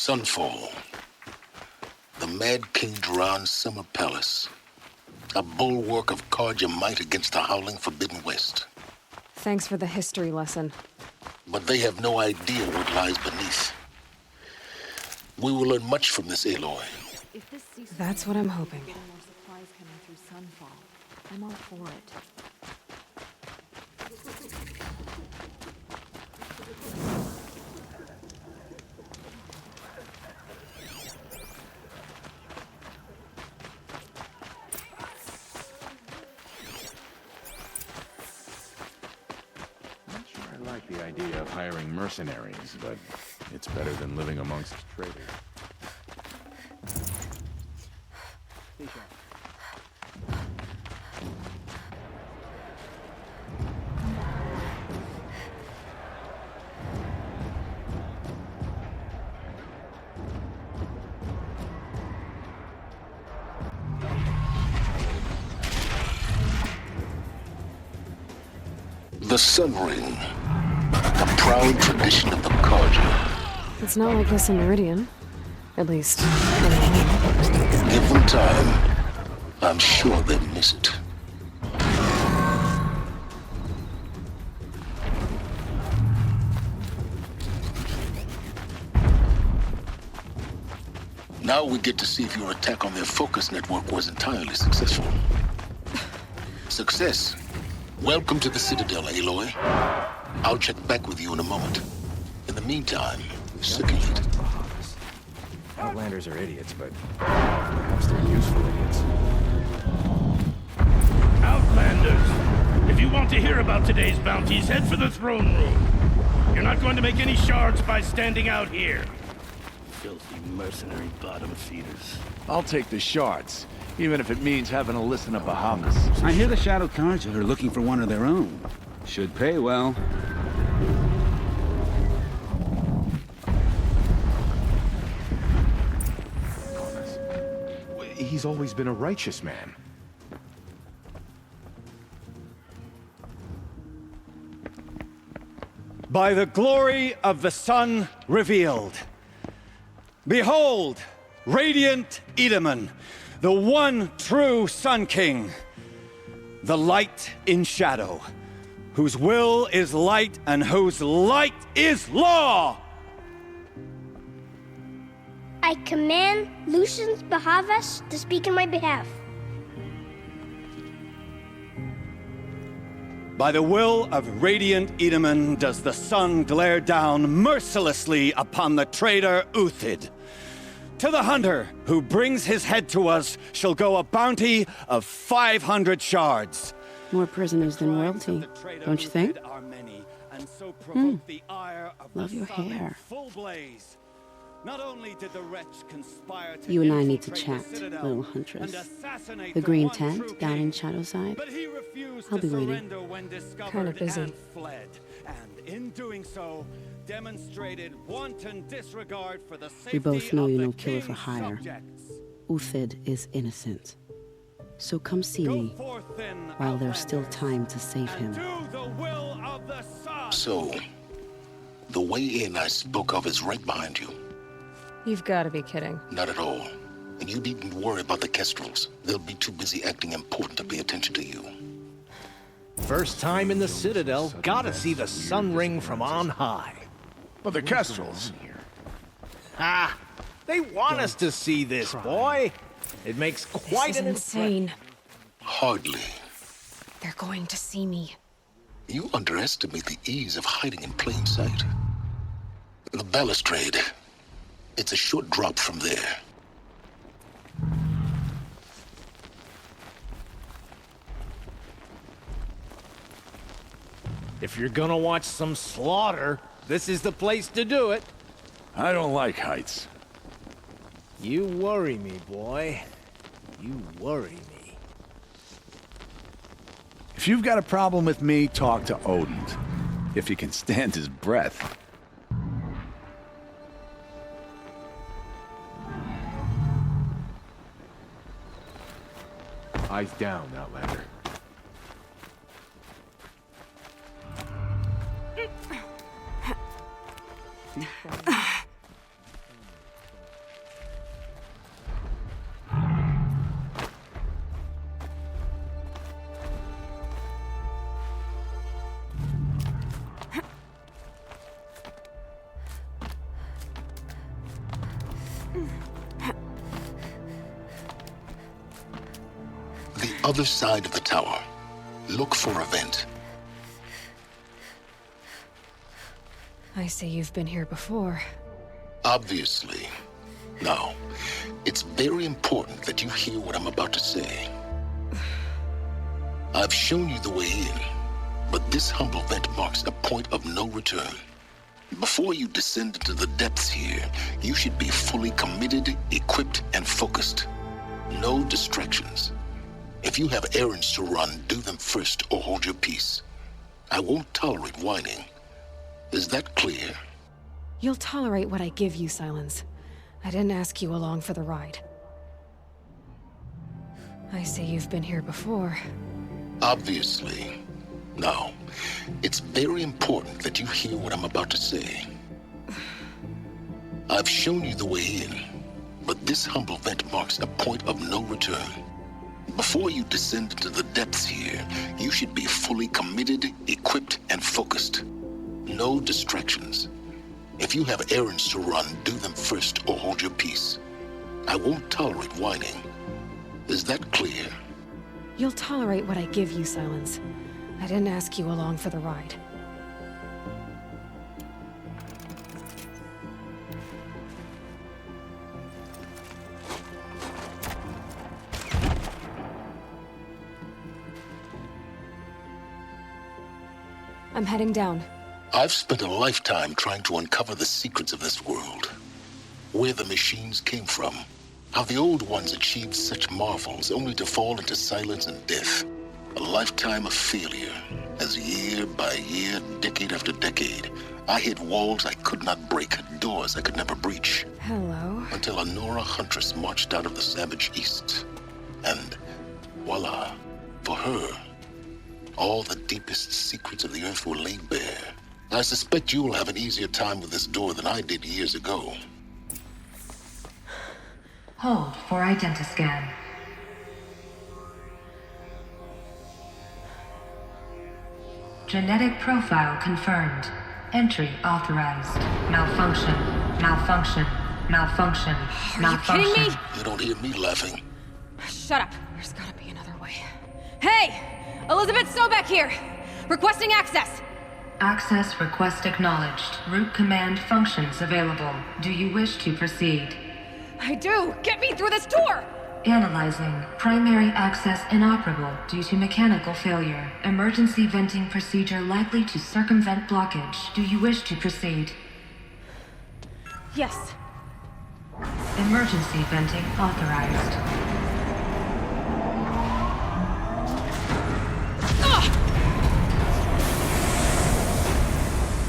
Sunfall. The Mad King Duran's summer palace. A bulwark of Carja might against the howling Forbidden West. Thanks for the history lesson. But they have no idea what lies beneath. We will learn much from this Aloy. That's what I'm hoping. Getting more supplies coming through Sunfall. I'm all for it. I like the idea of hiring mercenaries, but it's better than living amongst traitors. The Sun Ring. A proud tradition of the Carja. It's not like this in Meridian. At least, anymore. Give them time. I'm sure they'll miss it. Now we get to see if your attack on their focus network was entirely successful. Success. Welcome to the Citadel, Aloy. I'll check back with you in a moment. In the meantime, circulate. Outlanders are idiots, but perhaps they're useful idiots. Outlanders! If you want to hear about today's bounties, head for the throne room. You're not going to make any shards by standing out here. Filthy mercenary bottom feeders. I'll take the shards, even if it means having to listen to Bahamas. I hear the Shadow Carja are looking for one of their own. Should pay well. He's always been a righteous man. By the glory of the sun revealed. Behold, radiant Edaman, the one true Sun King, the light in shadow, whose will is light and whose light is law! I command Lucius Bahavas to speak in my behalf. By the will of radiant Edaman does the sun glare down mercilessly upon the traitor Uthid. To the hunter who brings his head to us shall go a bounty of 500 More prisoners than royalty, don't you think? Love your hair. Not only did the wretch conspire to You and I need to chat, little huntress. The green tent down in Shadowside. I'll be waiting. Kinda busy. And in doing so, demonstrated wanton disregard for the safety We both know of you're the no killer for king's hire. subjects. Uthid is innocent. So come see Go me forth then, while there's still Outlanders, time to save him. and do the will of the sun. So, the way in I spoke of is right behind you. You've got to be kidding. Not at all. And you needn't worry about the Kestrels. They'll be too busy acting important to pay attention to you. First time in the Citadel, gotta see the sun ring from on high. But the Kestrels. Ah, they want us to see this, boy. It makes quite This an is insane. Hardly. They're going to see me. You underestimate the ease of hiding in plain sight. The balustrade. It's a short drop from there. If you're gonna watch some slaughter, this is the place to do it. I don't like heights. You worry me, boy. You worry me. If you've got a problem with me, talk to Odin. If you can stand his breath. Eyes down, Outlander. Other side of the tower. Look for a vent. I say you've been here before. Obviously. Now, it's very important that you hear what I'm about to say. I've shown you the way in, but this humble vent marks a point of no return. Before you descend into the depths here, you should be fully committed, equipped, and focused. No distractions. If you have errands to run, do them first or hold your peace. I won't tolerate whining. Is that clear? You'll tolerate what I give you, Silence. I didn't ask you along for the ride. I say you've been here before. Obviously. Now, it's very important that you hear what I'm about to say. I've shown you the way in, but this humble vent marks a point of no return. Before you descend into the depths here, you should be fully committed, equipped, and focused. No distractions. If you have errands to run, do them first or hold your peace. I won't tolerate whining. Is that clear? You'll tolerate what I give you, Silence. I didn't ask you along for the ride. I'm heading down. I've spent a lifetime trying to uncover the secrets of this world. Where the machines came from. How the old ones achieved such marvels only to fall into silence and death. A lifetime of failure, as year by year, decade after decade, I hit walls I could not break, doors I could never breach. Hello. Until a Nora huntress marched out of the savage east. And voila, for her, all the deepest secrets of the earth were laid bare. I suspect you will have an easier time with this door than I did years ago. Hold for identiscan. Genetic profile confirmed. Entry authorized. Malfunction. Malfunction. Malfunction. Malfunction. Are you kidding me? You don't hear me laughing. Shut up. There's gotta be another way. Hey! Elizabeth Sobeck here! Requesting access! Access request acknowledged. Root command functions available. Do you wish to proceed? I do! Get me through this door! Analyzing. Primary access inoperable due to mechanical failure. Emergency venting procedure likely to circumvent blockage. Do you wish to proceed? Yes. Emergency venting authorized.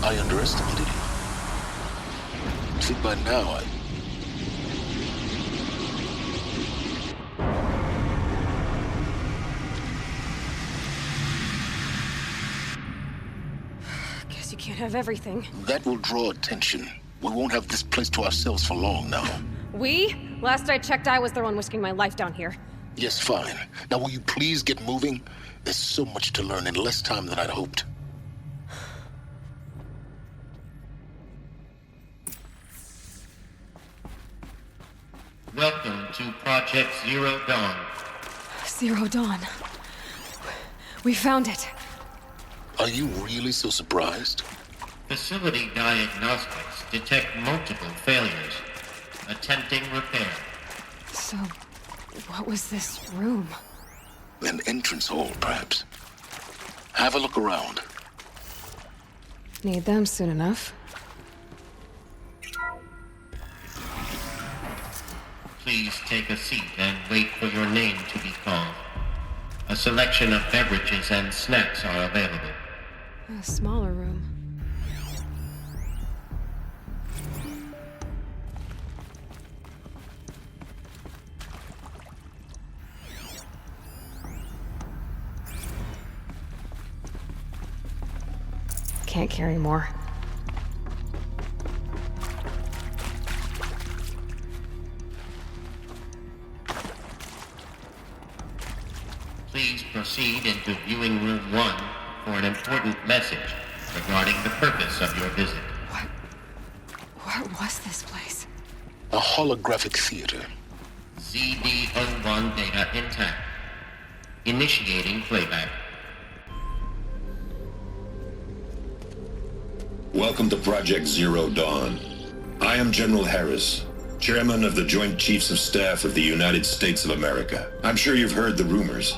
I underestimated you. See, by now, Guess you can't have everything. That will draw attention. We won't have this place to ourselves for long now. We? Last I checked, I was the one risking my life down here. Yes, fine. Now will you please get moving? There's so much to learn in less time than I'd hoped. Welcome to Project Zero Dawn. Zero Dawn. We found it. Are you really so surprised? Facility diagnostics detect multiple failures. Attempting repair. So, what was this room? An entrance hall, perhaps. Have a look around. Need them soon enough. Please take a seat and wait for your name to be called. A selection of beverages and snacks are available. A smaller room. Can't carry more. Please proceed into viewing room 1 for an important message regarding the purpose of your visit. What was this place? A holographic theater. ZD-01 data intact. Initiating playback. Welcome to Project Zero Dawn. I am General Harris, Chairman of the Joint Chiefs of Staff of the United States of America. I'm sure you've heard the rumors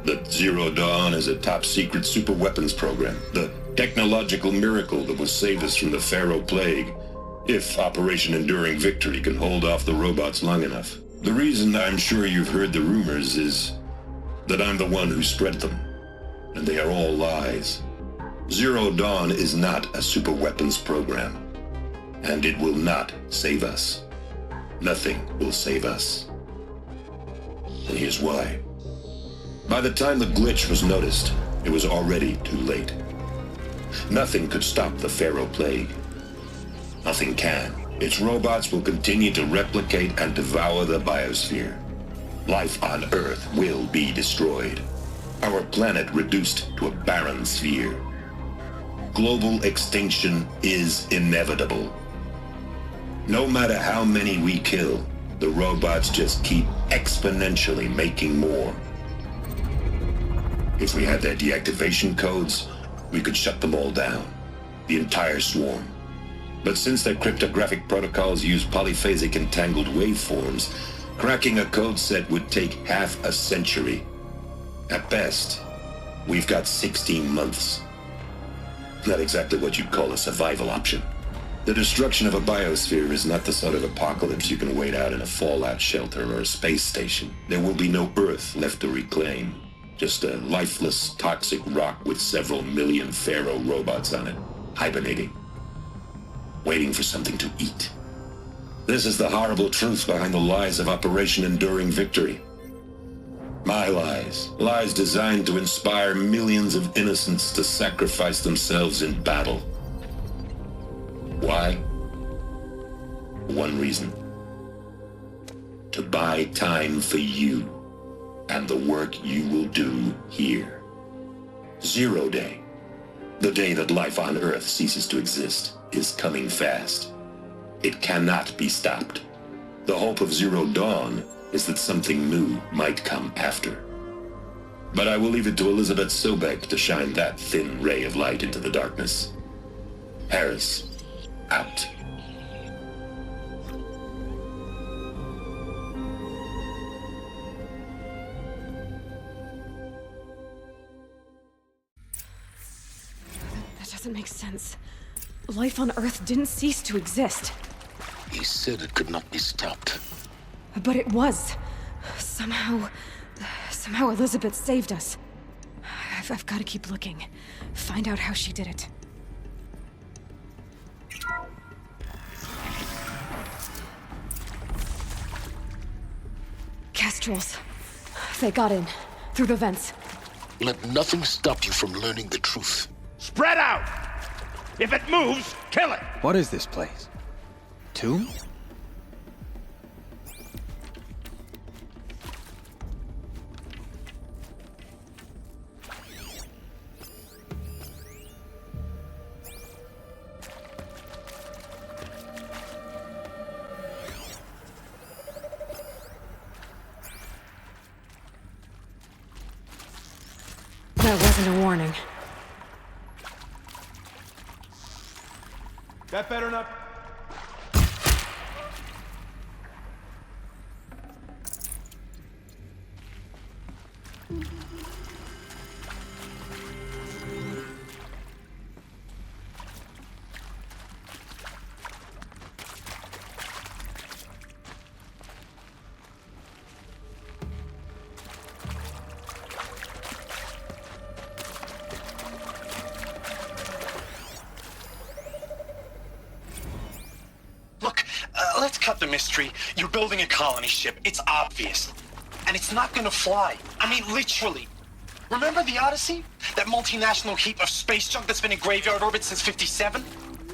that Zero Dawn is a top-secret superweapons program, the technological miracle that will save us from the Pharaoh Plague, if Operation Enduring Victory can hold off the robots long enough. The reason I'm sure you've heard the rumors is that I'm the one who spread them, and they are all lies. Zero Dawn is not a superweapons program, and it will not save us. Nothing will save us. And here's why. By the time the glitch was noticed, it was already too late. Nothing could stop the Pharaoh Plague. Nothing can. Its robots will continue to replicate and devour the biosphere. Life on Earth will be destroyed. Our planet reduced to a barren sphere. Global extinction is inevitable. No matter how many we kill, the robots just keep exponentially making more. If we had their deactivation codes, we could shut them all down. The entire swarm. But since their cryptographic protocols use polyphasic entangled waveforms, cracking a code set would take half a century. At best, we've got 16 months. Not exactly what you'd call a survival option. The destruction of a biosphere is not the sort of apocalypse you can wait out in a fallout shelter or a space station. There will be no Earth left to reclaim. Just a lifeless, toxic rock with several million Pharaoh robots on it, hibernating, waiting for something to eat. This is the horrible truth behind the lies of Operation Enduring Victory. My lies. Lies designed to inspire millions of innocents to sacrifice themselves in battle. Why? One reason. To buy time for you and the work you will do here. Zero Day, the day that life on Earth ceases to exist, is coming fast. It cannot be stopped. The hope of Zero Dawn is that something new might come after. But I will leave it to Elizabeth Sobek to shine that thin ray of light into the darkness. Harris, out. That doesn't make sense. Life on Earth didn't cease to exist. He said it could not be stopped. But it was. Somehow Elizabeth saved us. I've got to keep looking. Find out how she did it. Kestrels. They got in. Through the vents. Let nothing stop you from learning the truth. Spread out! If it moves, kill it! What is this place? Tomb? That wasn't a warning. That better not... Let's cut the mystery. You're building a colony ship. It's obvious. And it's not gonna fly. I mean, literally. Remember the Odyssey? That multinational heap of space junk that's been in graveyard orbit since '57?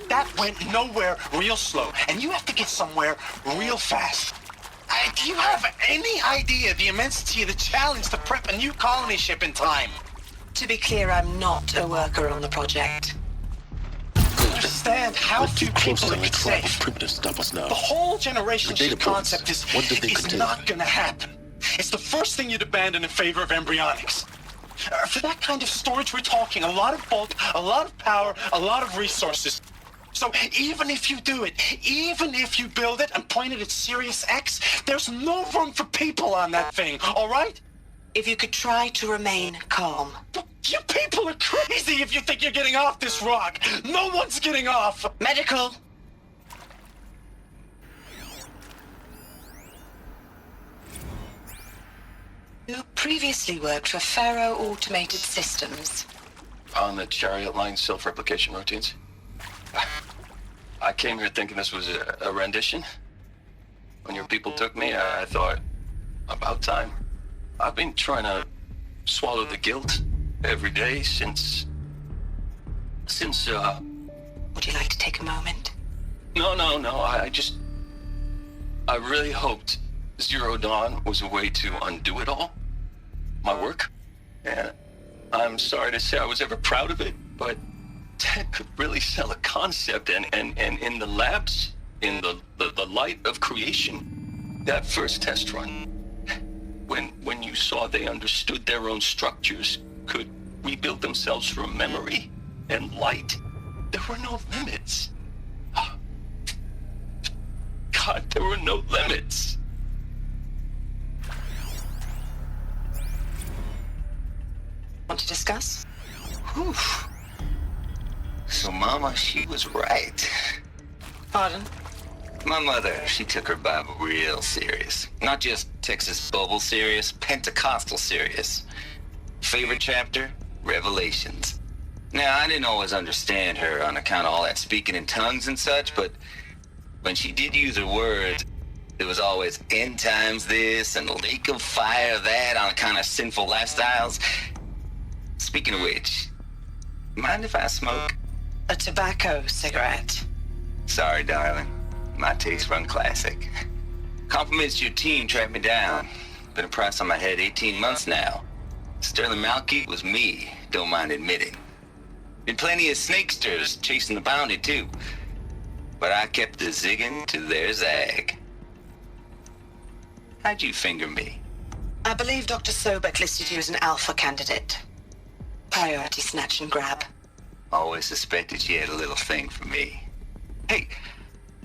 That went nowhere real slow. And you have to get somewhere real fast. Do you have any idea the immensity of the challenge to prep a new colony ship in time? To be clear, I'm not a worker on the project. Understand how few people it could save. Stop us now. The whole generation ship concept is not gonna happen. It's the first thing you'd abandon in favor of embryonics. For that kind of storage, we're talking a lot of bulk, a lot of power, a lot of resources. So even if you do it, even if you build it and point it at Sirius X, there's no room for people on that thing, all right? If you could try to remain calm. You people are crazy if you think you're getting off this rock. No one's getting off. Medical. You previously worked for Faro Automated Systems. On the Chariot Line self-replication routines? I came here thinking this was a rendition. When your people took me, I thought, about time. I've been trying to swallow the guilt every day since... Would you like to take a moment? No, I really hoped Zero Dawn was a way to undo it all. My work. And I'm sorry to say I was ever proud of it, but Ted could really sell a concept, and in the labs, in the light of creation, that first test run, when you saw they understood their own structures, could rebuild themselves from memory and light, there were no limits. God, there were no limits. Want to discuss? Whew. So Mama, she was right. Pardon? My mother, she took her Bible real serious. Not just Texas Bible serious, Pentecostal serious. Favorite chapter? Revelations. Now, I didn't always understand her on account of all that speaking in tongues and such, but when she did use her words, it was always end times this and lake of fire that on account of sinful lifestyles. Speaking of which, mind if I smoke? A tobacco cigarette. Sorry, darling. My taste run classic. Compliments to your team tracked me down. Been a price on my head 18 months now. Sterling Malky was me, don't mind admitting. Been plenty of snakesters chasing the bounty too. But I kept the zigging to their zag. How'd you finger me? I believe Dr. Sobek listed you as an alpha candidate. Priority snatch and grab. Always suspected she had a little thing for me. Hey,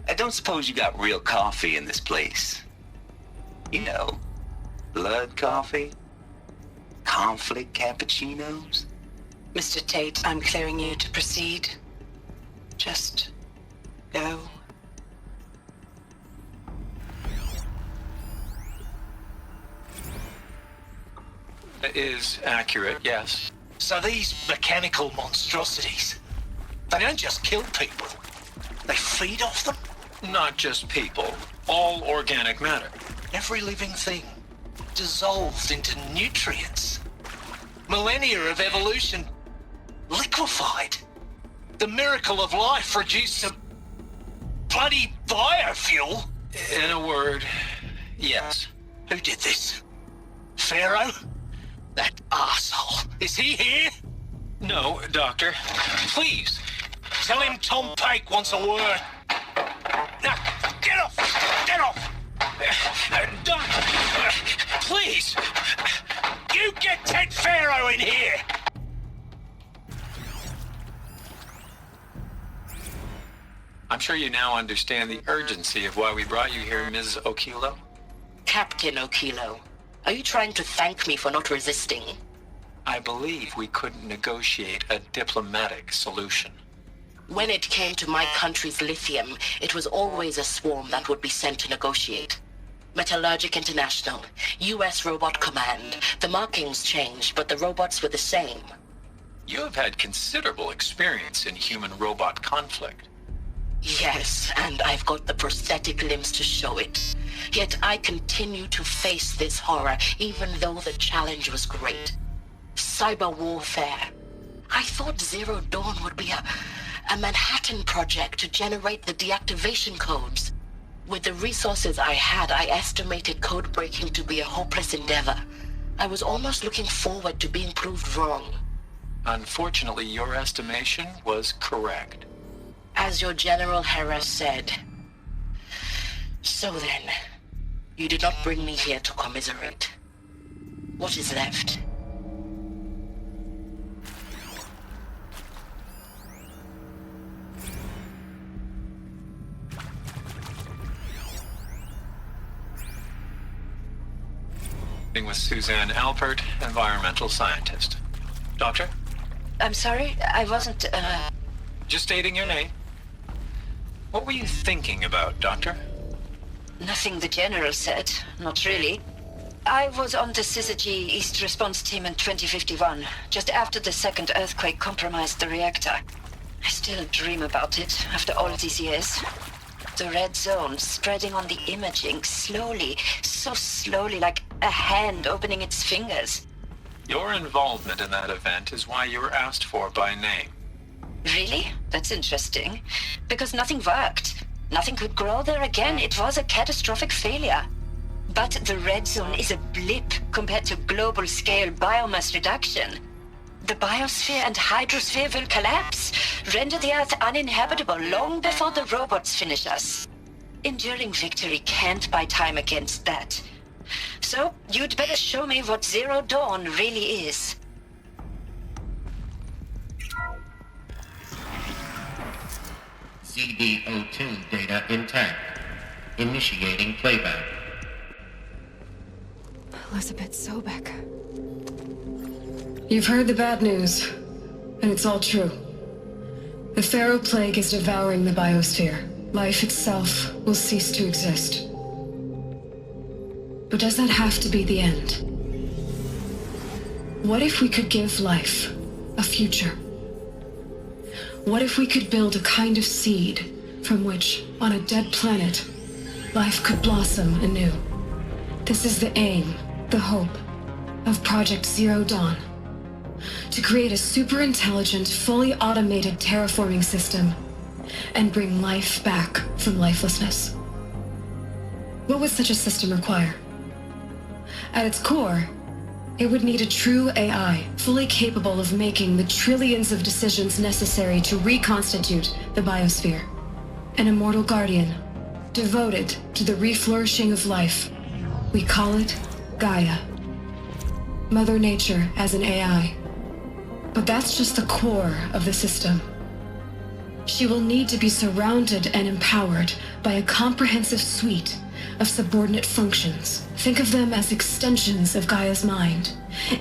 I don't suppose you got real coffee in this place? You know, blood coffee? Conflict cappuccinos? Mr. Tate, I'm clearing you to proceed. Just go. It is accurate, yes. So these mechanical monstrosities, they don't just kill people. They feed off them? Not just people. All organic matter. Every living thing dissolved into nutrients. Millennia of evolution liquefied. The miracle of life reduced to bloody biofuel. In a word, yes. Who did this? Pharaoh? That arsehole. Is he here? No, Doctor. Please, tell him Tom Pike wants a word. Now, get off! Get off! Doc, please! You get Ted Pharaoh in here! I'm sure you now understand the urgency of why we brought you here, Ms. Okilo. Captain Okilo, are you trying to thank me for not resisting? I believe we couldn't negotiate a diplomatic solution. When it came to my country's lithium, it was always a swarm that would be sent to negotiate. Metallurgic International, U.S. Robot Command. The markings changed, but the robots were the same. You have had considerable experience in human-robot conflict. Yes, and I've got the prosthetic limbs to show it. Yet I continue to face this horror, even though the challenge was great. Cyber warfare. I thought Zero Dawn would be a Manhattan project to generate the deactivation codes. With the resources I had, I estimated code breaking to be a hopeless endeavor. I was almost looking forward to being proved wrong. Unfortunately, your estimation was correct. As your General Hera said. So then, You did not bring me here to commiserate. What is left? With Suzanne Alpert, environmental scientist. Doctor? I'm sorry, I wasn't, Just stating your name. What were you thinking about, Doctor? Nothing the General said, not really. I was on the Syzygy East Response Team in 2051, just after the second earthquake compromised the reactor. I still dream about it, after all these years. The red zone spreading on the imaging, slowly, so slowly, like a hand opening its fingers. Your involvement in that event is why you were asked for by name. Really? That's interesting. Because nothing worked. Nothing could grow there again. It was a catastrophic failure. But the red zone is a blip compared to global-scale biomass reduction. The biosphere and hydrosphere will collapse, render the Earth uninhabitable long before the robots finish us. Enduring victory can't buy time against that. So, you'd better show me what Zero Dawn really is. CD02 data intact. Initiating playback. Elizabeth Sobek. You've heard the bad news, and it's all true. The Pharaoh Plague is devouring the biosphere. Life itself will cease to exist. But does that have to be the end? What if we could give life a future? What if we could build a kind of seed from which, on a dead planet, life could blossom anew? This is the aim, the hope, of Project Zero Dawn. To create a super-intelligent, fully automated terraforming system and bring life back from lifelessness. What would such a system require? At its core, it would need a true AI, fully capable of making the trillions of decisions necessary to reconstitute the biosphere. An immortal guardian, devoted to the reflourishing of life. We call it Gaia. Mother Nature as an AI. But that's just the core of the system. She will need to be surrounded and empowered by a comprehensive suite of subordinate functions. Think of them as extensions of Gaia's mind,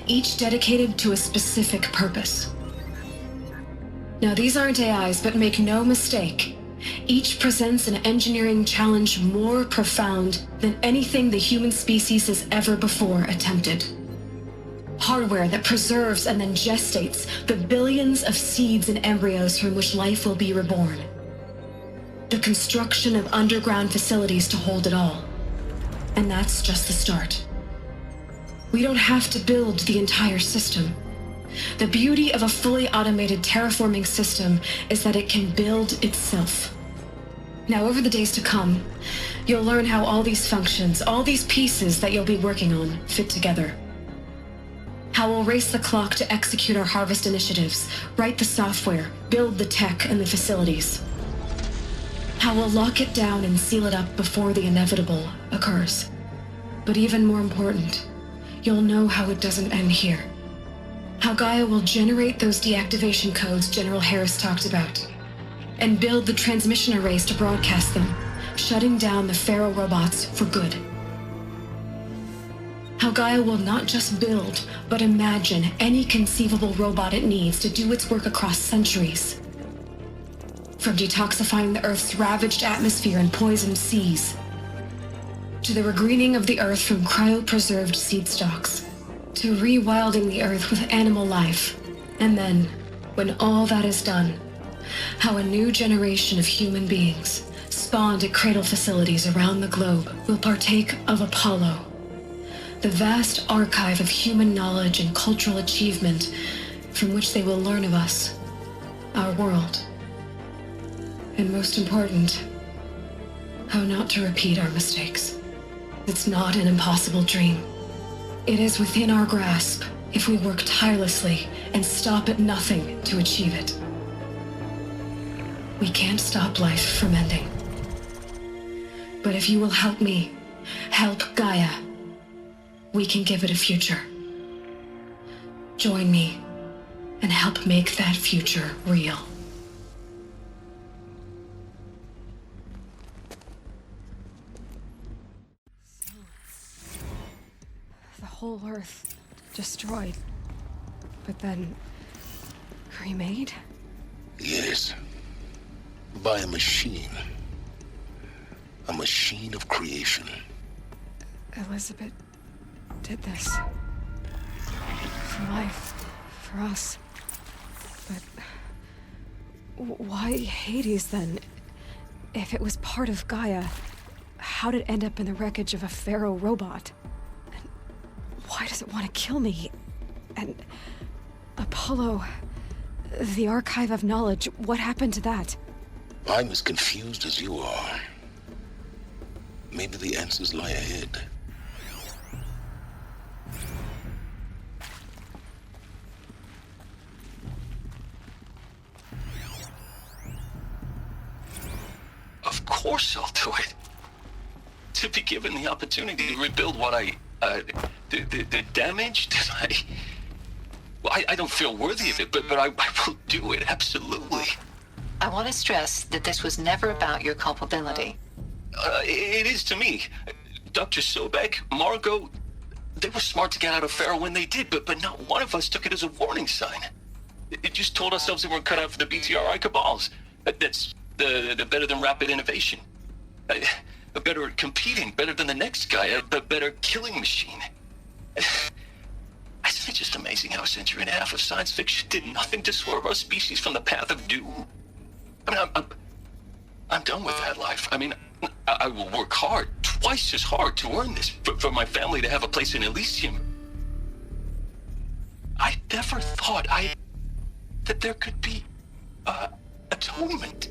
each dedicated to a specific purpose. Now, these aren't AIs, but make no mistake, each presents an engineering challenge more profound than anything the human species has ever before attempted. Hardware that preserves and then gestates the billions of seeds and embryos from which life will be reborn. The construction of underground facilities to hold it all. And that's just the start. We don't have to build the entire system. The beauty of a fully automated terraforming system is that it can build itself. Now, over the days to come, you'll learn how all these functions, all these pieces that you'll be working on, fit together. How we'll race the clock to execute our harvest initiatives, write the software, build the tech and the facilities. How we'll lock it down and seal it up before the inevitable occurs. But even more important, you'll know how it doesn't end here. How Gaia will generate those deactivation codes General Harris talked about, and build the transmission arrays to broadcast them, shutting down the Pharaoh robots for good. How Gaia will not just build, but imagine any conceivable robot it needs to do its work across centuries. From detoxifying the Earth's ravaged atmosphere and poisoned seas, to the regreening of the Earth from cryopreserved seed stalks, to rewilding the Earth with animal life. And then, when all that is done, how a new generation of human beings, spawned at cradle facilities around the globe, will partake of Apollo, the vast archive of human knowledge and cultural achievement from which they will learn of us, our world. And most important, how not to repeat our mistakes. It's not an impossible dream. It is within our grasp if we work tirelessly and stop at nothing to achieve it. We can't stop life from ending. But if you will help me Help Gaia. We can give it a future. Join me and help make that future real. The whole Earth destroyed, but then remade? Yes. By a machine. A machine of creation. Elizabeth did this. For life. For us. But why Hades then? If it was part of Gaia, how did it end up in the wreckage of a Pharaoh robot? And why does it want to kill me? And Apollo, the Archive of Knowledge, what happened to that? I'm as confused as you are. Maybe the answers lie ahead. Of course I'll do it. To be given the opportunity to rebuild what the damage that I don't feel worthy of it, but I will do it, absolutely. I want to stress that this was never about your culpability. It is to me. Dr. Sobek, Margot, they were smart to get out of Pharaoh when they did, but not one of us took it as a warning sign. It just told ourselves that we're cut out for the BTRI cabals. That's the better than rapid innovation. A better at competing, better than the next guy, a better killing machine. Isn't it just amazing how a century and a half of science fiction did nothing to swerve our species from the path of doom? I mean, I'm done with that life. I mean, I will work hard, twice as hard to earn this, for my family to have a place in Elysium. I never thought that there could be, atonement.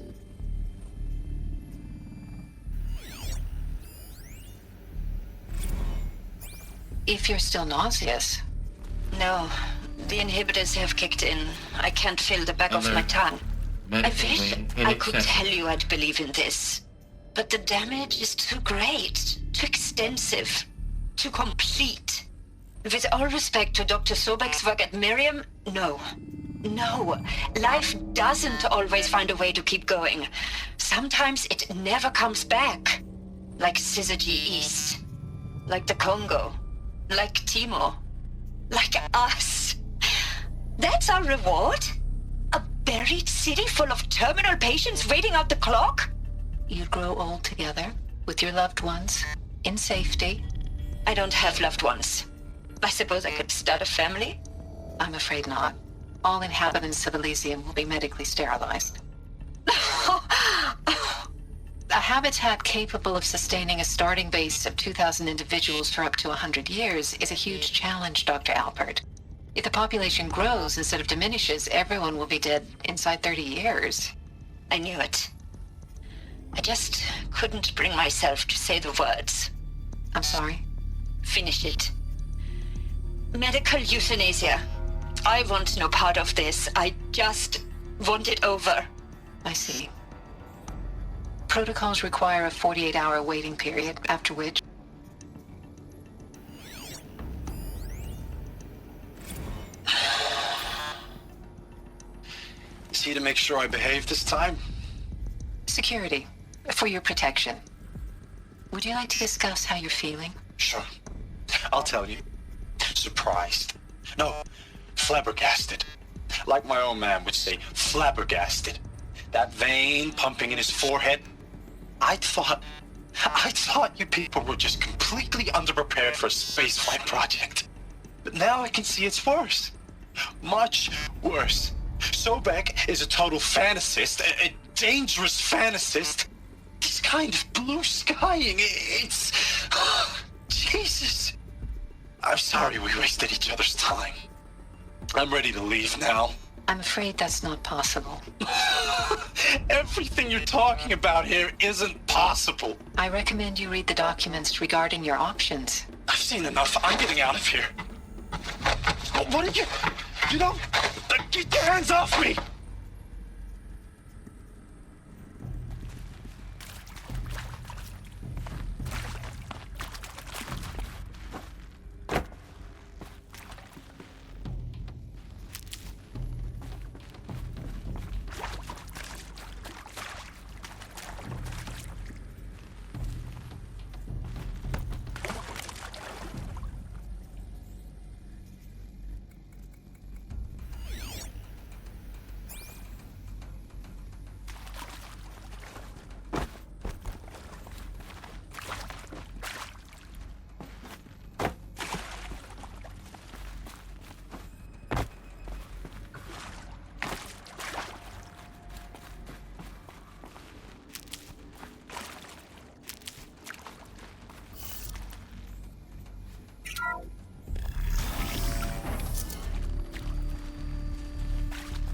If you're still nauseous. No, the inhibitors have kicked in. I can't feel the back of my tongue. I wish I could tell you I'd believe in this. But the damage is too great, too extensive, too complete. With all respect to Dr. Sobek's work at Miriam, no. No, life doesn't always find a way to keep going. Sometimes it never comes back. Like Syzygy East. Like the Congo. Like Timor. Like us. That's our reward? A buried city full of terminal patients waiting out the clock? You grow old together, with your loved ones, in safety. I don't have loved ones. I suppose I could start a family? I'm afraid not. All inhabitants of Elysium will be medically sterilized. A habitat capable of sustaining a starting base of 2,000 individuals for up to 100 years is a huge challenge, Dr. Alpert. If the population grows instead of diminishes, everyone will be dead inside 30 years. I knew it. I just couldn't bring myself to say the words. I'm sorry? Finish it. Medical euthanasia. I want no part of this. I just want it over. I see. Protocols require a 48-hour waiting period, after which... Is he to make sure I behave this time? Security. For your protection. Would you like to discuss how you're feeling? Sure. I'll tell you. Surprised. No, flabbergasted. Like my old man would say, flabbergasted. That vein pumping in his forehead. I thought you people were just completely underprepared for a spaceflight project. But now I can see it's worse. Much worse. Sobek is a total fantasist, a dangerous fantasist. This kind of blue skying, it's... Jesus. I'm sorry we wasted each other's time. I'm ready to leave now. I'm afraid that's not possible. Everything you're talking about here isn't possible. I recommend you read the documents regarding your options. I've seen enough. I'm getting out of here. What are you... You don't... Get your hands off me!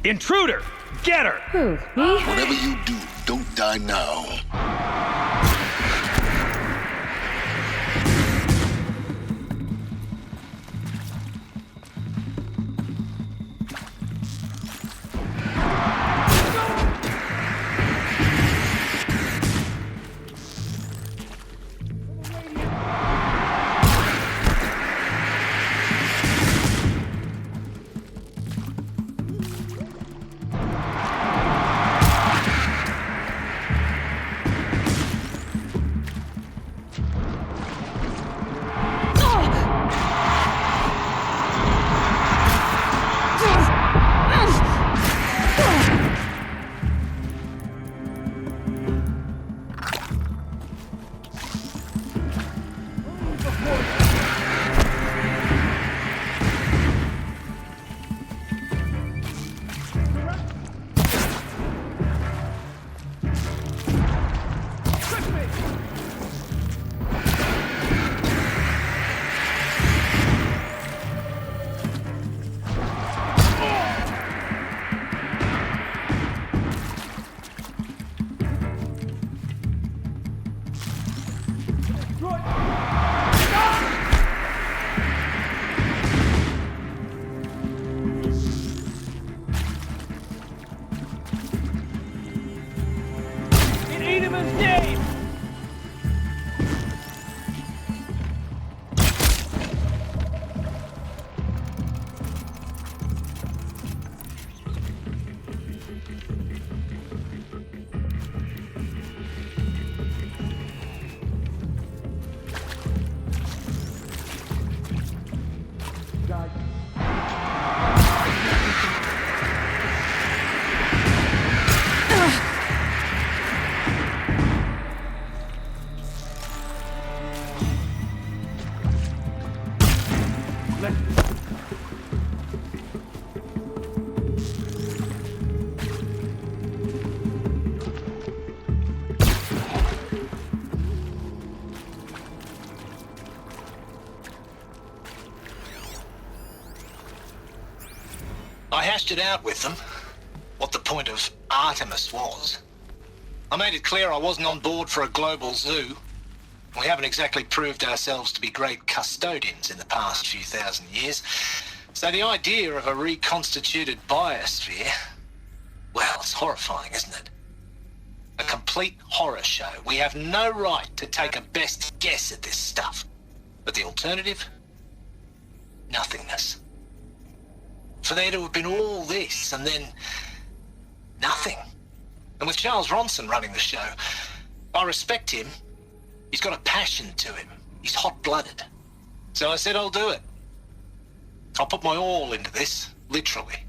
Intruder! Get her! Who, me? Whatever you do, don't die now. I hashed it out with them, what the point of Artemis was. I made it clear I wasn't on board for a global zoo. We haven't exactly proved ourselves to be great custodians in the past few thousand years. So the idea of a reconstituted biosphere, well, it's horrifying, isn't it? A complete horror show. We have no right to take a best guess at this stuff. But the alternative? Nothingness. For there to have been all this and then nothing. And with Charles Ronson running the show, I respect him. He's got a passion to him. He's hot-blooded. So I said I'll do it. I'll put my all into this, literally.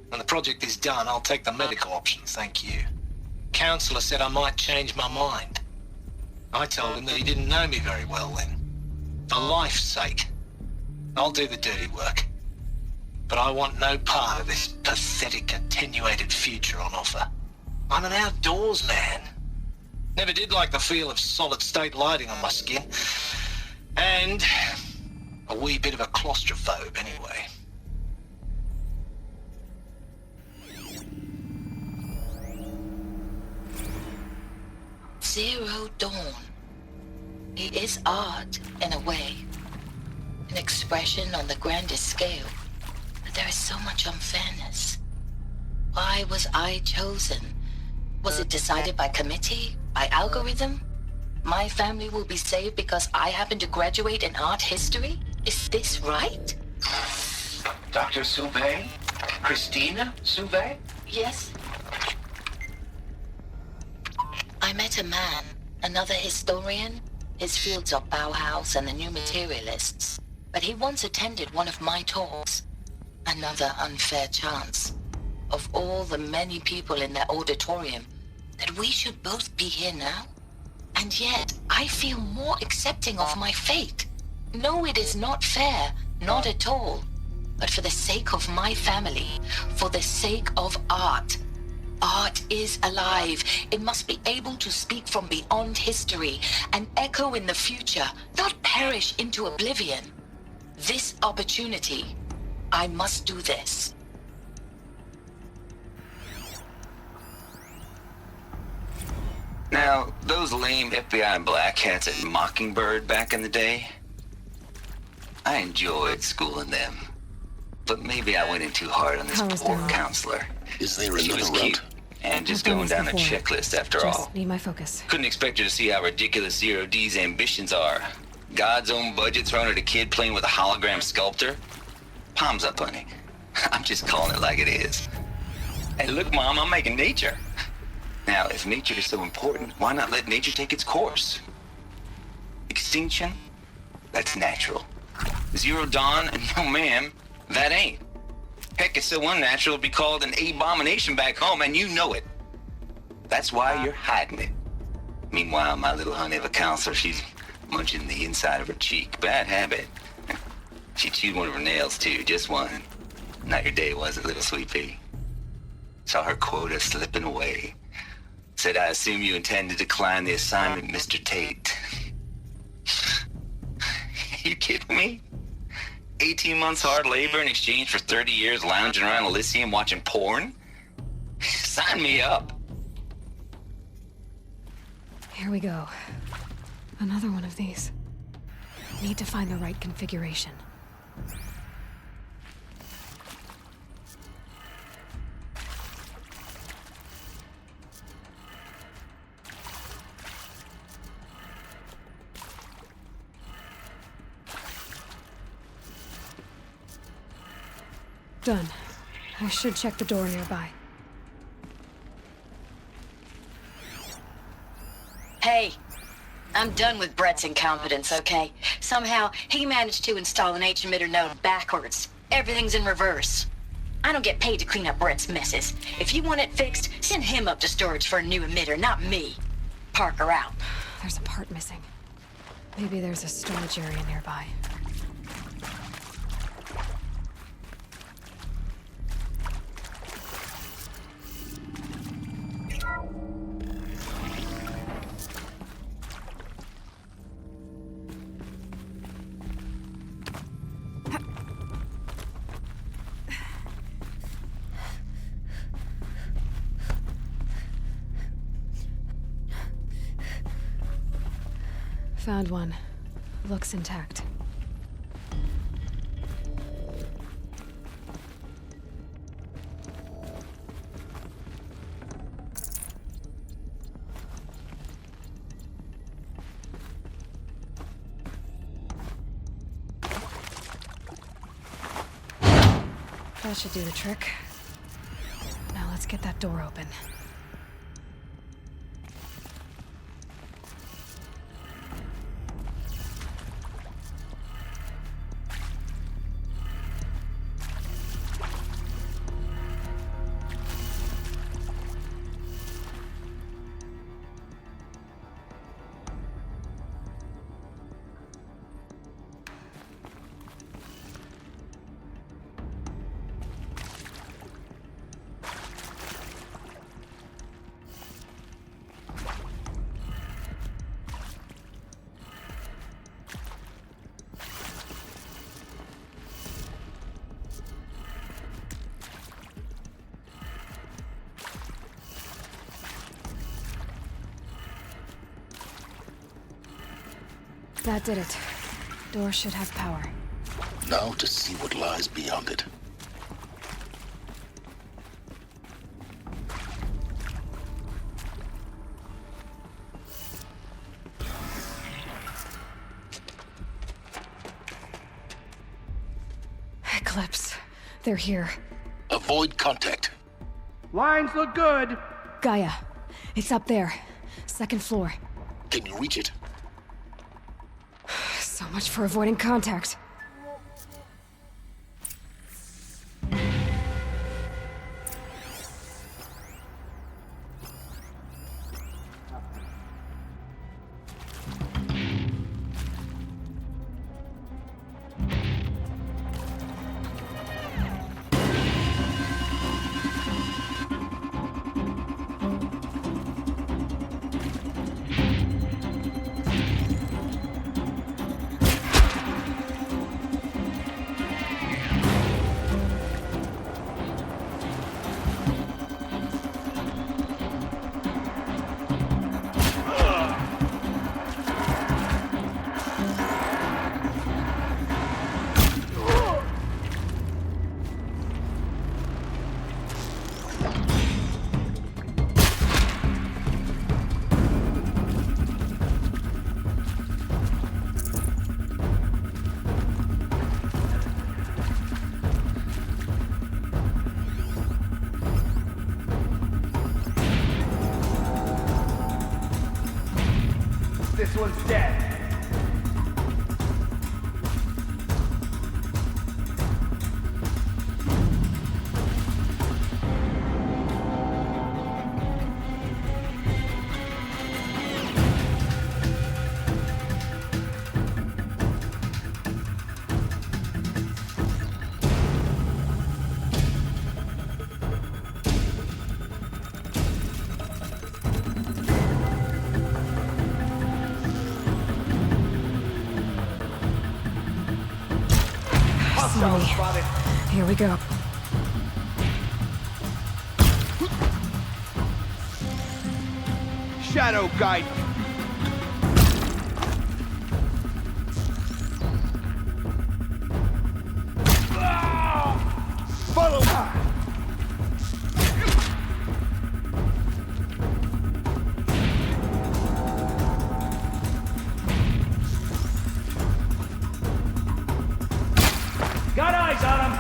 When the project is done, I'll take the medical option, thank you. Counselor said I might change my mind. I told him that he didn't know me very well then. For life's sake, I'll do the dirty work. But I want no part of this pathetic, attenuated future on offer. I'm an outdoors man. Never did like the feel of solid-state lighting on my skin. And a wee bit of a claustrophobe, anyway. Zero Dawn. It is art, in a way. An expression on the grandest scale. But there is so much unfairness. Why was I chosen? Was it decided by committee? By algorithm? My family will be saved because I happen to graduate in art history? Is this right? Dr. Sauvé? Christina Sauvé? Yes. I met a man, another historian. His fields are Bauhaus and the New Materialists. But he once attended one of my talks. Another unfair chance. Of all the many people in that auditorium, that we should both be here now? And yet, I feel more accepting of my fate. No, it is not fair, not at all. But for the sake of my family, for the sake of art. Art is alive. It must be able to speak from beyond history and echo in the future, not perish into oblivion. This opportunity, I must do this. Now, those lame FBI black hats at Mockingbird back in the day, I enjoyed schooling them. But maybe I went in too hard on this poor counselor. Is there She was cute, and just going down a checklist after all. Just need my focus. Couldn't expect her to see how ridiculous Zero D's ambitions are. God's own budget thrown at a kid playing with a hologram sculptor? Palms up, honey. I'm just calling it like it is. Hey, look, Mom, I'm making nature. Now, if nature is so important, why not let nature take its course? Extinction? That's natural. Zero Dawn? No, ma'am, that ain't. Heck, it's so unnatural it'd be called an abomination back home, and you know it. That's why you're hiding it. Meanwhile, my little honey of a counselor, she's munching the inside of her cheek. Bad habit. She chewed one of her nails, too, just one. Not your day, was it, little sweet pea? Saw her quota slipping away. Said, I assume you intend to decline the assignment, Mr. Tate. You kidding me? 18 months hard labor in exchange for 30 years lounging around Elysium watching porn? Sign me up. Here we go. Another one of these. Need to find the right configuration. Done. I should check the door nearby. Hey, I'm done with Brett's incompetence, okay? Somehow, he managed to install an H-emitter node backwards. Everything's in reverse. I don't get paid to clean up Brett's messes. If you want it fixed, send him up to storage for a new emitter, not me. Parker out. There's a part missing. Maybe there's a storage area nearby. Found one. Looks intact. That should do the trick. Now let's get that door open. That did it. Door should have power. Now to see what lies beyond it. Eclipse. They're here. Avoid contact. Lines look good. Gaia. It's up there. Second floor. Can you reach it? So much for avoiding contact. This one's dead. Here we go. Shadow guide. Follow. Got eyes on him.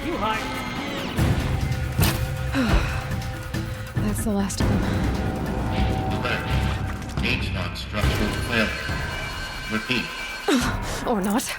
You hide. That's the last of them. H-Not structural failure. Repeat. Or not.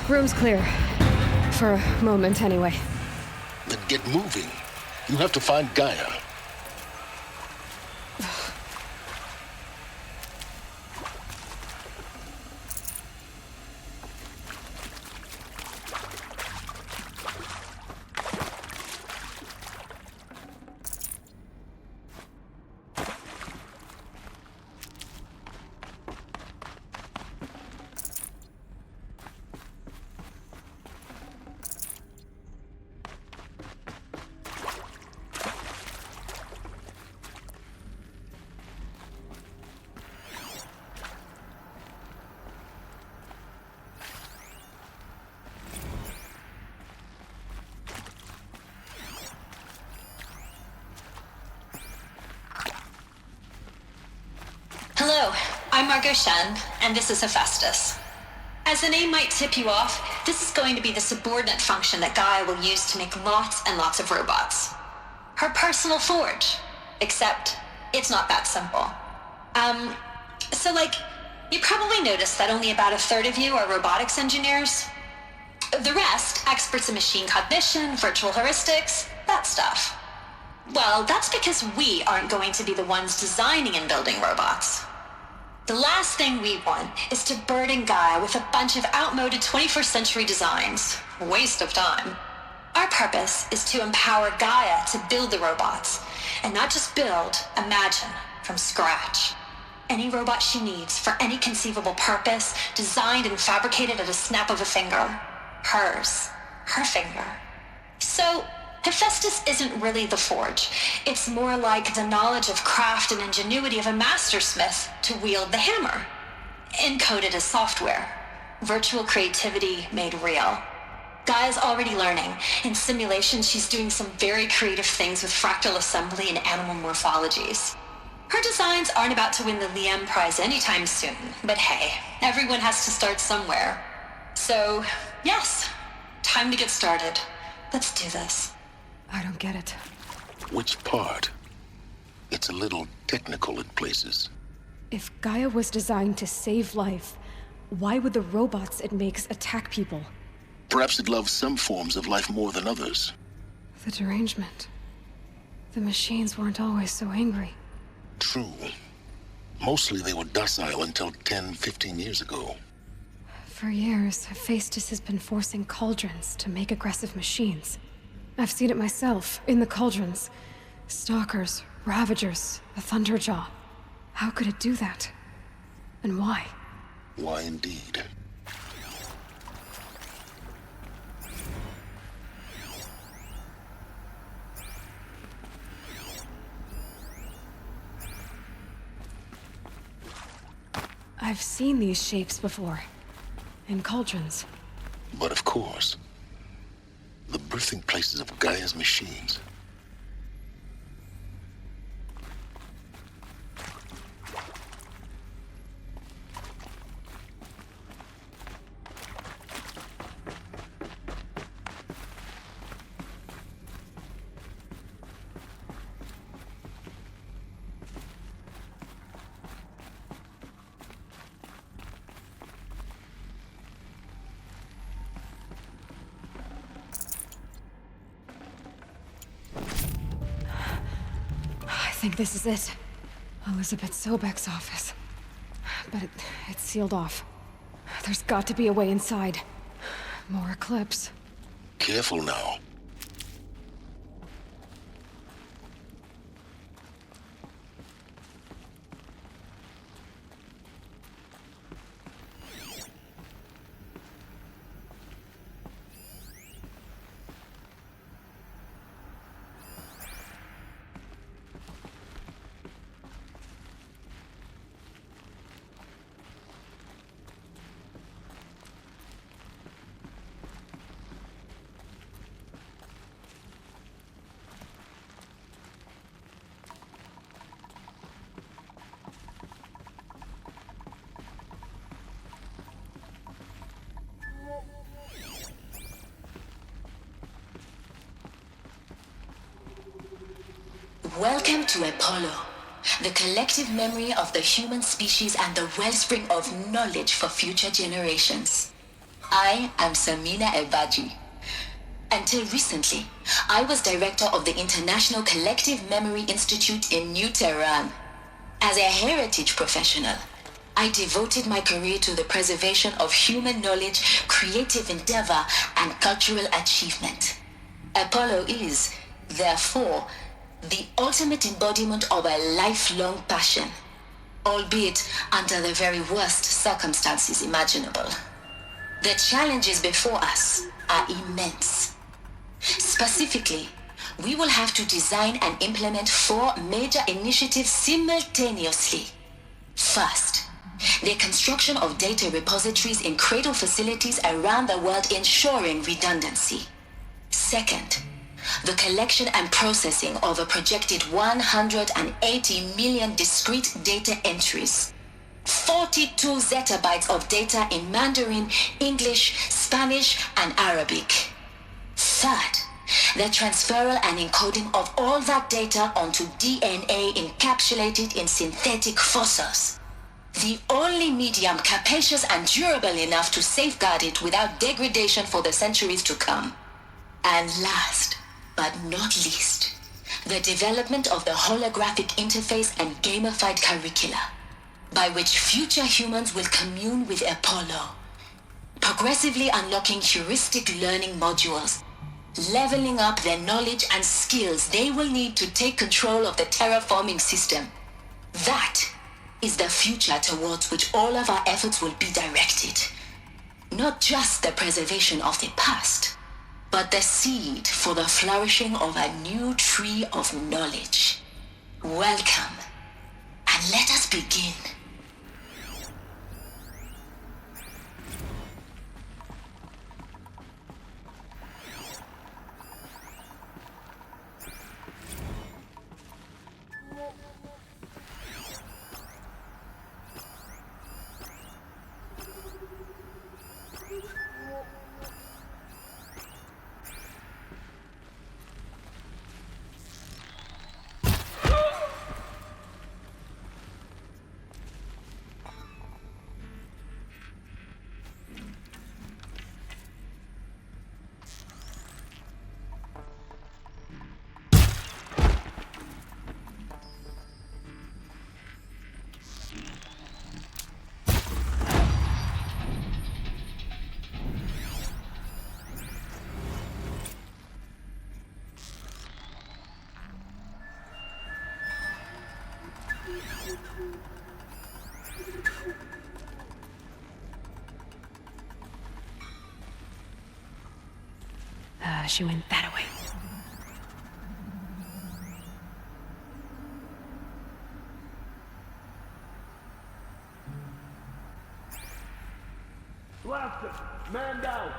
Room's clear. For a moment, anyway. Then get moving. You have to find Gaia. Hello, I'm Margot Shen, and this is Hephaestus. As the name might tip you off, this is going to be the subordinate function that Gaia will use to make lots and lots of robots. Her personal forge. Except, it's not that simple. You probably noticed that only about a third of you are robotics engineers. The rest, experts in machine cognition, virtual heuristics, that stuff. Well, that's because we aren't going to be the ones designing and building robots. The last thing we want is to burden Gaia with a bunch of outmoded 21st century designs. Waste of time. Our purpose is to empower Gaia to build the robots, and not just build, imagine, from scratch. Any robot she needs for any conceivable purpose, designed and fabricated at a snap of a finger. Hers. Her finger. So, Hephaestus isn't really the forge. It's more like the knowledge of craft and ingenuity of a mastersmith to wield the hammer. Encoded as software. Virtual creativity made real. Gaia's already learning. In simulation, she's doing some very creative things with fractal assembly and animal morphologies. Her designs aren't about to win the Liam Prize anytime soon, but hey, everyone has to start somewhere. So, yes, time to get started. Let's do this. I don't get it. Which part? It's a little technical in places. If Gaia was designed to save life, why would the robots it makes attack people? Perhaps it loves some forms of life more than others. The derangement. The machines weren't always so angry. True. Mostly they were docile until 10, 15 years ago. For years, Hephaestus has been forcing cauldrons to make aggressive machines. I've seen it myself, in the cauldrons. Stalkers, Ravagers, a Thunderjaw. How could it do that? And why? Why, indeed. I've seen these shapes before. In cauldrons. But of course, the birthing places of Gaia's machines. I think this is it. Elizabeth Sobek's office. But it's sealed off. There's got to be a way inside. More Eclipse. Careful now. Welcome to Apollo, the collective memory of the human species and the wellspring of knowledge for future generations. I am Samina Ebaji. Until recently, I was director of the International Collective Memory Institute in New Tehran. As a heritage professional, I devoted my career to the preservation of human knowledge, creative endeavor, and cultural achievement. Apollo is, therefore, the ultimate embodiment of a lifelong passion, albeit under the very worst circumstances imaginable. The challenges before us are immense. Specifically, we will have to design and implement 4 major initiatives simultaneously. First, the construction of data repositories in cradle facilities around the world ensuring redundancy. Second, the collection and processing of a projected 180 million discrete data entries, 42 zettabytes of data in Mandarin, English, Spanish, and Arabic. Third, the transferal and encoding of all that data onto DNA encapsulated in synthetic fossils. The only medium capacious and durable enough to safeguard it without degradation for the centuries to come. And last, but not least, the development of the holographic interface and gamified curricula, by which future humans will commune with Apollo, progressively unlocking heuristic learning modules, leveling up their knowledge and skills they will need to take control of the terraforming system. That is the future towards which all of our efforts will be directed. Not just the preservation of the past, but the seed for the flourishing of a new tree of knowledge. Welcome, and let us begin. cash you in that way. Blaster, man down.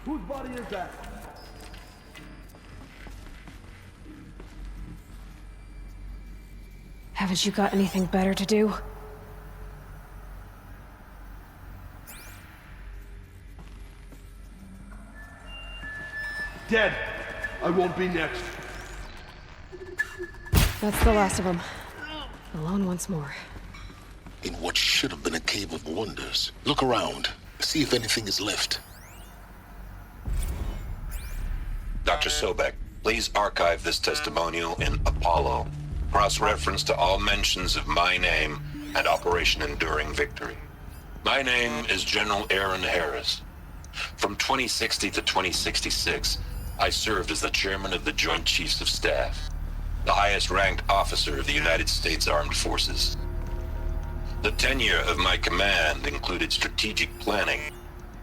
Whose body is that? Haven't you got anything better to do? Dead. I won't be next. That's the last of them. Alone once more. In what should have been a cave of wonders. Look around. See if anything is left. Dr. Sobek, please archive this testimonial in Apollo. Cross-reference to all mentions of my name and Operation Enduring Victory. My name is General Aaron Harris. From 2060 to 2066, I served as the chairman of the Joint Chiefs of Staff, the highest-ranked officer of the United States Armed Forces. The tenure of my command included strategic planning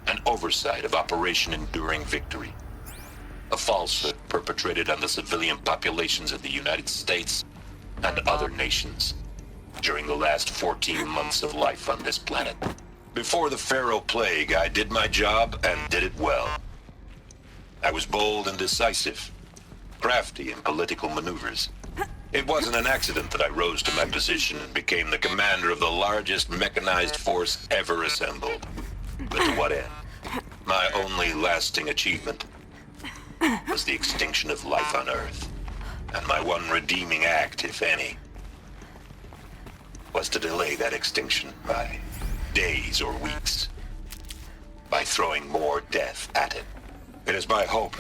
and oversight of Operation Enduring Victory, a falsehood perpetrated on the civilian populations of the United States and other nations during the last 14 months of life on this planet. Before the Pharaoh Plague, I did my job and did it well. I was bold and decisive, crafty in political maneuvers. It wasn't an accident that I rose to my position and became the commander of the largest mechanized force ever assembled. But to what end? My only lasting achievement was the extinction of life on Earth. And my one redeeming act, if any, was to delay that extinction by days or weeks, by throwing more death at it. It is my hope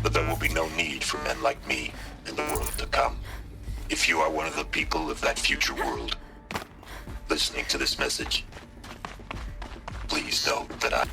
that there will be no need for men like me in the world to come. If you are one of the people of that future world listening to this message, please note that I...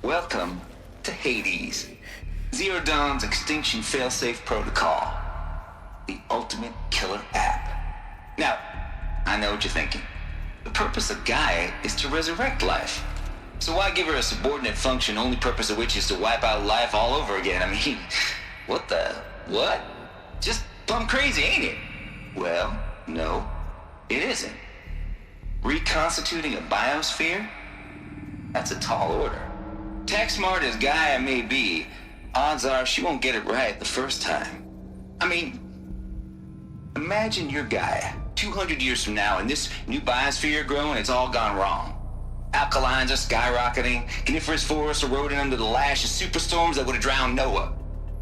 Welcome to Hades, Zero Dawn's extinction failsafe protocol, the ultimate killer app. Now, I know what you're thinking. The purpose of Gaia is to resurrect life. So why give her a subordinate function, only purpose of which is to wipe out life all over again? I mean, what? Just plumb crazy, ain't it? Well, no, it isn't. Reconstituting a biosphere? That's a tall order. Tech smart as Gaia may be, odds are she won't get it right the first time. I mean, imagine you're Gaia, 200 years from now, and this new biosphere growing, it's all gone wrong. Alkalines are skyrocketing, coniferous forests eroding under the lash of superstorms that would have drowned Noah.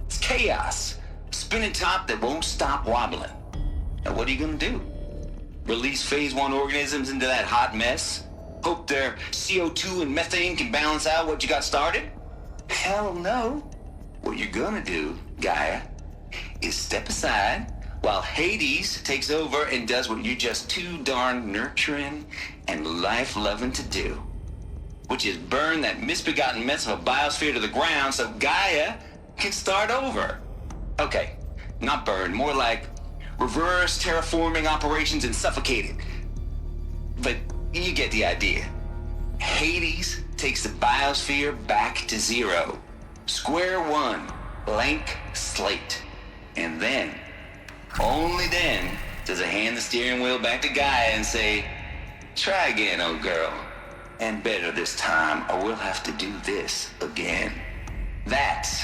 It's chaos, a spinning top that won't stop wobbling. Now what are you gonna do? Release phase 1 organisms into that hot mess? Hope their CO2 and methane can balance out what you got started? Hell no. What you're gonna do, Gaia, is step aside while Hades takes over and does what you're just too darn nurturing and life-loving to do, which is burn that misbegotten mess of a biosphere to the ground so Gaia can start over. Okay, not burn, more like reverse terraforming operations and suffocate it. But you get the idea. Hades takes the biosphere back to zero. Square one, blank slate. And then, only then, does it hand the steering wheel back to Gaia and say, try again, old girl. And better this time, or we'll have to do this again. That's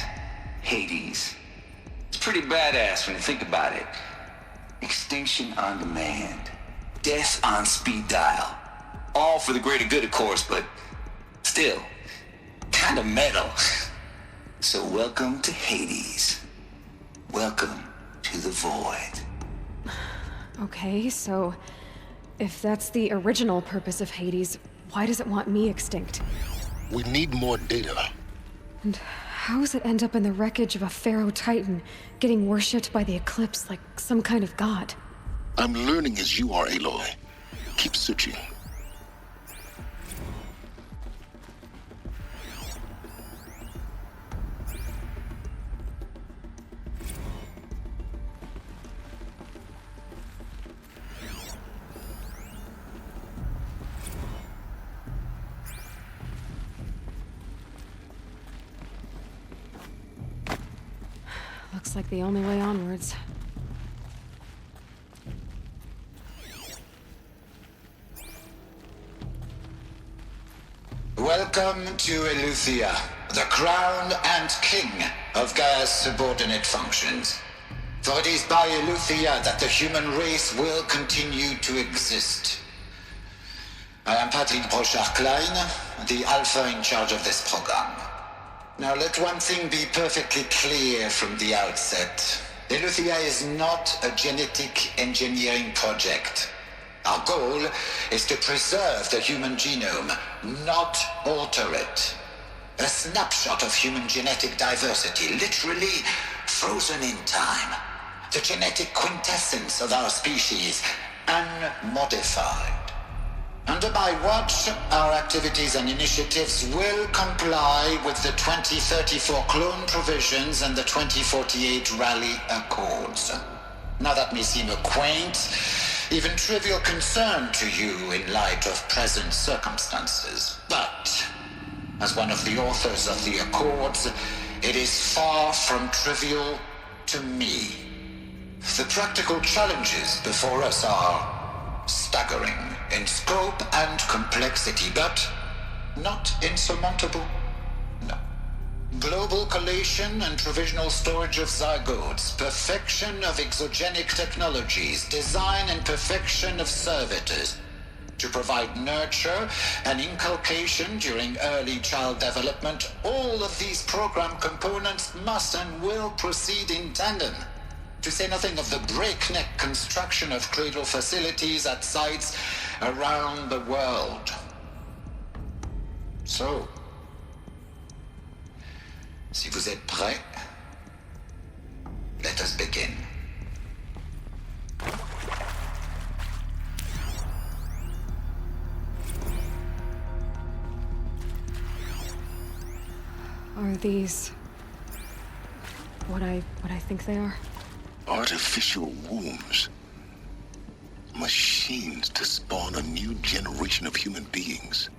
Hades. It's pretty badass when you think about it. Extinction on demand. Death on speed dial. All for the greater good, of course, but still, kind of metal. So welcome to Hades. Welcome to the void. Okay, so if that's the original purpose of Hades, why does it want me extinct? We need more data. And how does it end up in the wreckage of a Pharaoh Titan, getting worshipped by the Eclipse like some kind of god? I'm learning as you are, Aloy. Keep searching. Looks like the only way onwards. Welcome to Eleuthia, the crown and king of Gaia's subordinate functions. For it is by Eleuthia that the human race will continue to exist. I am Patrick Brochard-Klein, the Alpha in charge of this program. Now let one thing be perfectly clear from the outset. Eleuthia is not a genetic engineering project. Our goal is to preserve the human genome, not alter it. A snapshot of human genetic diversity, literally frozen in time. The genetic quintessence of our species, unmodified. Under my watch, our activities and initiatives will comply with the 2034 clone provisions and the 2048 Rally Accords. Now that may seem a quaint, even trivial concern to you in light of present circumstances. But, as one of the authors of the Accords, it is far from trivial to me. The practical challenges before us are staggering in scope and complexity, but not insurmountable. No. Global collation and provisional storage of zygotes, perfection of exogenic technologies, design and perfection of servitors, to provide nurture and inculcation during early child development. All of these program components must and will proceed in tandem. To say nothing of the breakneck construction of cradle facilities at sites around the world. So, si vous êtes prêts, let us begin. these what I think they are? Artificial wombs. Machines to spawn a new generation of human beings.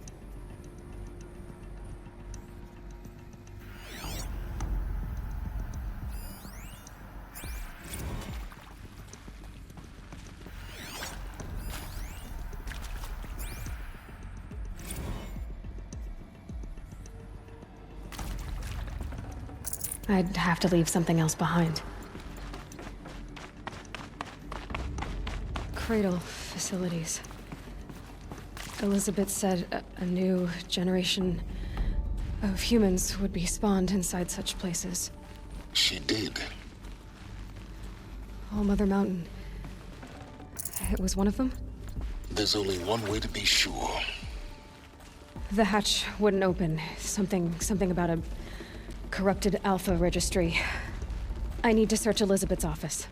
I'd have to leave something else behind. Cradle facilities. Elizabeth said a new generation of humans would be spawned inside such places. She did. All Mother Mountain. It was one of them? There's only one way to be sure. The hatch wouldn't open. Something about a corrupted Alpha registry. I need to search Elizabeth's office.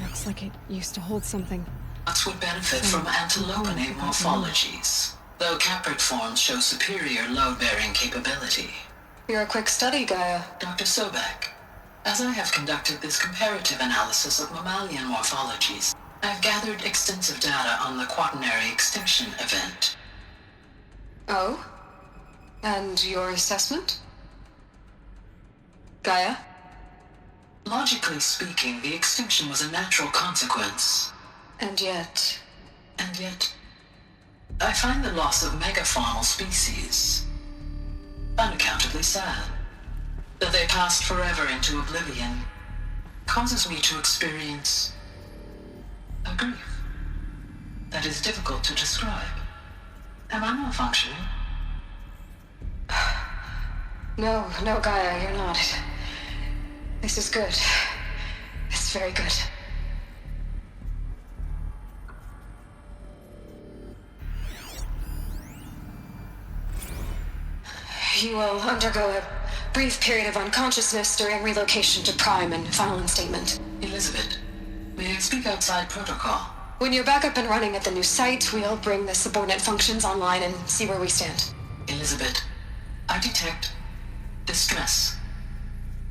Looks like it used to hold something. Nuts would benefit from antilopinate morphologies, though caprid forms show superior load-bearing capability. You're a quick study, Gaia. Dr. Sobek, as I have conducted this comparative analysis of mammalian morphologies, I've gathered extensive data on the quaternary extinction event. Oh? And your assessment? Gaia? Logically speaking, the extinction was a natural consequence. And yet, I find the loss of megafaunal species unaccountably sad. That they passed forever into oblivion causes me to experience a grief that is difficult to describe. Am I malfunctioning? No, Gaia, you're not. This is good. It's very good. You will undergo a brief period of unconsciousness during relocation to Prime and final instatement. Elizabeth, may I speak outside protocol? When you're back up and running at the new site, we'll bring the subordinate functions online and see where we stand. Elizabeth, I detect distress.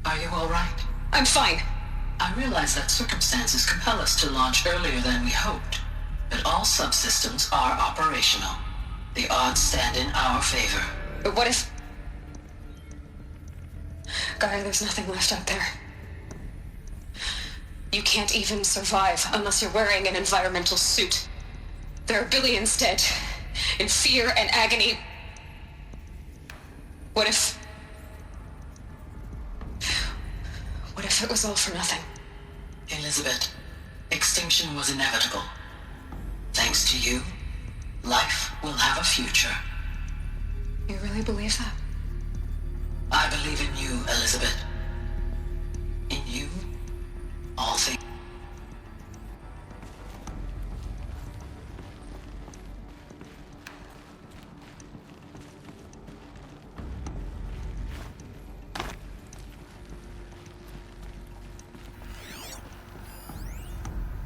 Are you all right? I'm fine. I realize that circumstances compel us to launch earlier than we hoped, but all subsystems are operational. The odds stand in our favor. But what if... Gaia, there's nothing left out there. You can't even survive unless you're wearing an environmental suit. There are billions dead, in fear and agony. What if it was all for nothing? Elizabeth, extinction was inevitable. Thanks to you, life will have a future. You really believe that? I believe in you, Elizabeth. In you, all things.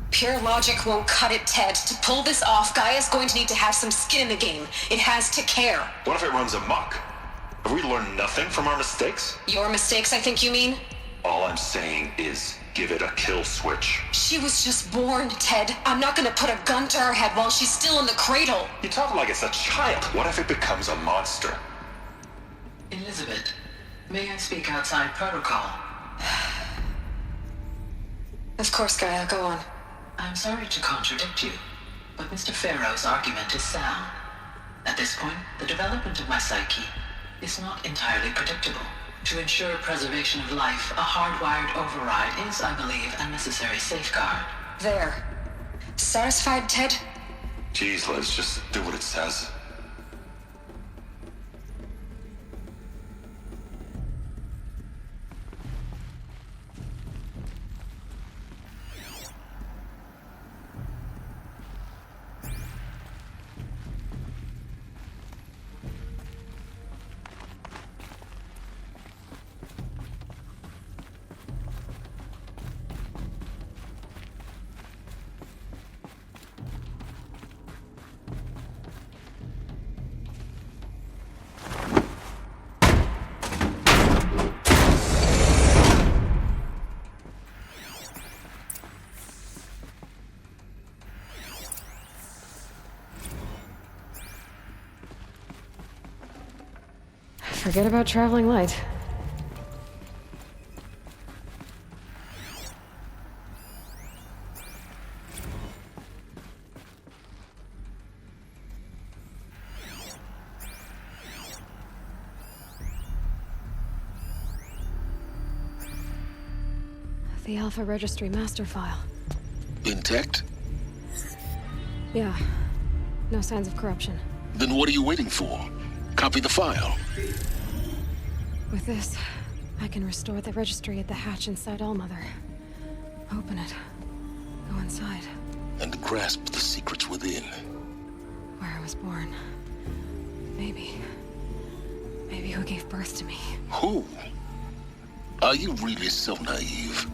Pure logic won't cut it, Ted. To pull this off, Gaia's going to need to have some skin in the game. It has to care. What if it runs amok? Have we learned nothing from our mistakes? Your mistakes, I think you mean? All I'm saying is, give it a kill switch. She was just born, Ted. I'm not gonna put a gun to her head while she's still in the cradle. You talk like it's a child. What if it becomes a monster? Elizabeth, may I speak outside protocol? Of course, Gaia, go on. I'm sorry to contradict you, but Mr. Farrow's argument is sound. At this point, the development of my psyche is not entirely predictable. To ensure preservation of life, a hardwired override is, I believe, a necessary safeguard. There. Satisfied, Ted? Jeez, Liz, just do what it says. Forget about traveling light. The Alpha Registry master file. Intact? Yeah. No signs of corruption. Then what are you waiting for? Copy the file. With this, I can restore the registry at the hatch inside Allmother. Open it. Go inside. And grasp the secrets within. Where I was born. Maybe who gave birth to me. Who? Are you really so naive?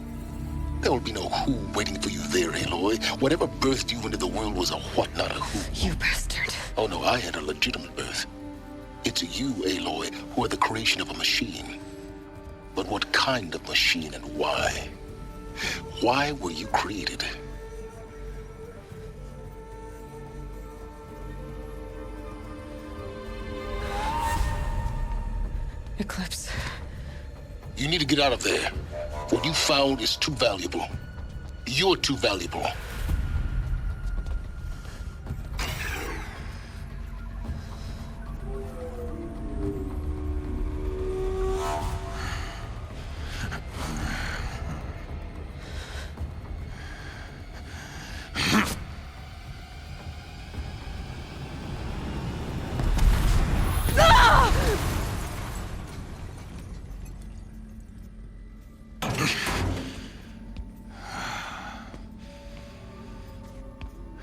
There will be no who waiting for you there, Aloy. Whatever birthed you into the world was a what, not a who. You bastard. Oh no, I had a legitimate birth. It's you, Aloy, who are the creation of a machine. But what kind of machine and why? Why were you created? Eclipse. You need to get out of there. What you found is too valuable. You're too valuable.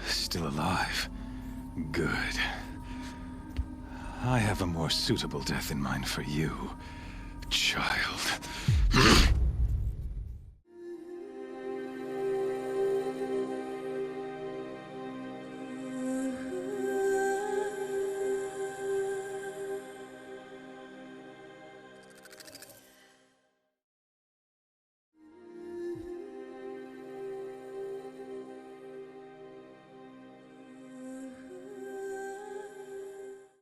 Still alive. Good. I have a more suitable death in mind for you, child.